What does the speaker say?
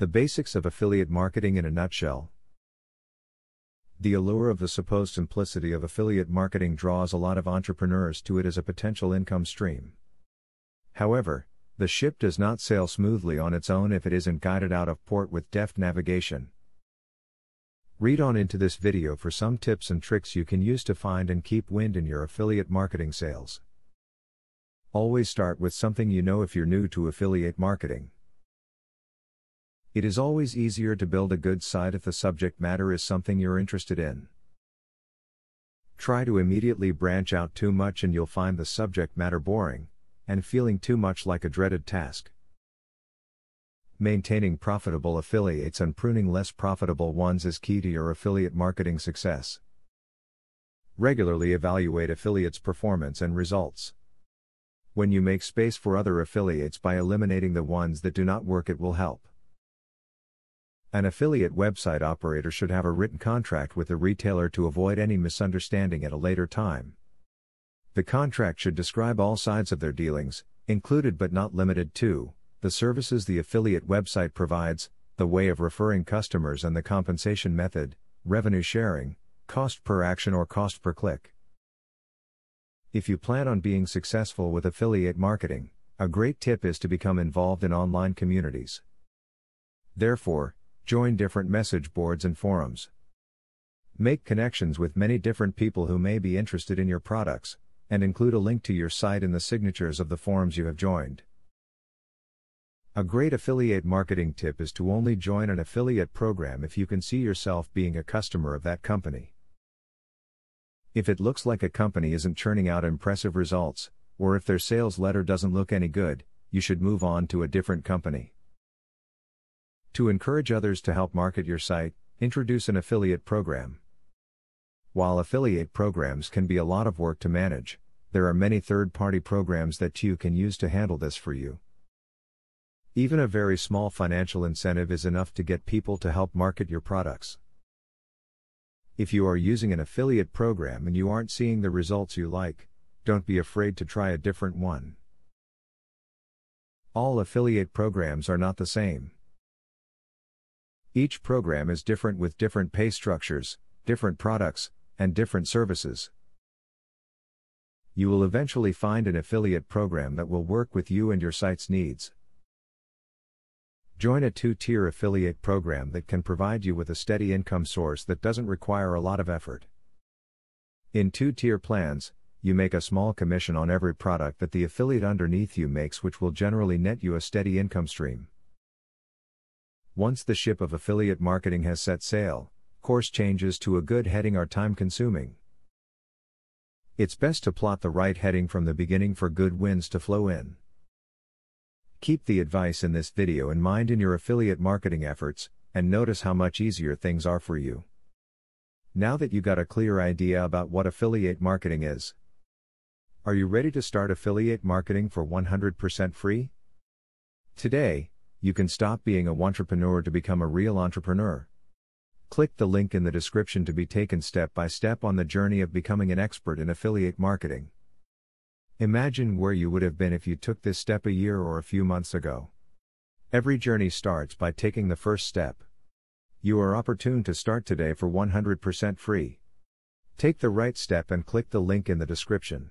The basics of affiliate marketing in a nutshell. The allure of the supposed simplicity of affiliate marketing draws a lot of entrepreneurs to it as a potential income stream. However, the ship does not sail smoothly on its own if it isn't guided out of port with deft navigation. Read on into this video for some tips and tricks you can use to find and keep wind in your affiliate marketing sales. Always start with something you know if you're new to affiliate marketing. It is always easier to build a good site if the subject matter is something you're interested in. Try to immediately branch out too much and you'll find the subject matter boring, and feeling too much like a dreaded task. Maintaining profitable affiliates and pruning less profitable ones is key to your affiliate marketing success. Regularly evaluate affiliates' performance and results. When you make space for other affiliates by eliminating the ones that do not work, it will help. An affiliate website operator should have a written contract with the retailer to avoid any misunderstanding at a later time. The contract should describe all sides of their dealings, included but not limited to, the services the affiliate website provides, the way of referring customers and the compensation method, revenue sharing, cost per action or cost per click. If you plan on being successful with affiliate marketing, a great tip is to become involved in online communities. Therefore, join different message boards and forums. Make connections with many different people who may be interested in your products, and include a link to your site in the signatures of the forums you have joined. A great affiliate marketing tip is to only join an affiliate program if you can see yourself being a customer of that company. If it looks like a company isn't churning out impressive results, or if their sales letter doesn't look any good, you should move on to a different company. To encourage others to help market your site, introduce an affiliate program. While affiliate programs can be a lot of work to manage, there are many third-party programs that you can use to handle this for you. Even a very small financial incentive is enough to get people to help market your products. If you are using an affiliate program and you aren't seeing the results you like, don't be afraid to try a different one. All affiliate programs are not the same. Each program is different with different pay structures, different products, and different services. You will eventually find an affiliate program that will work with you and your site's needs. Join a two-tier affiliate program that can provide you with a steady income source that doesn't require a lot of effort. In two-tier plans, you make a small commission on every product that the affiliate underneath you makes, which will generally net you a steady income stream. Once the ship of affiliate marketing has set sail, course changes to a good heading are time-consuming. It's best to plot the right heading from the beginning for good winds to flow in. Keep the advice in this video in mind in your affiliate marketing efforts, and notice how much easier things are for you. Now that you got a clear idea about what affiliate marketing is, are you ready to start affiliate marketing for 100% free? Today, you can stop being a wantrepreneur to become a real entrepreneur. Click the link in the description to be taken step by step on the journey of becoming an expert in affiliate marketing. Imagine where you would have been if you took this step a year or a few months ago. Every journey starts by taking the first step. You are opportune to start today for 100% free. Take the right step and click the link in the description.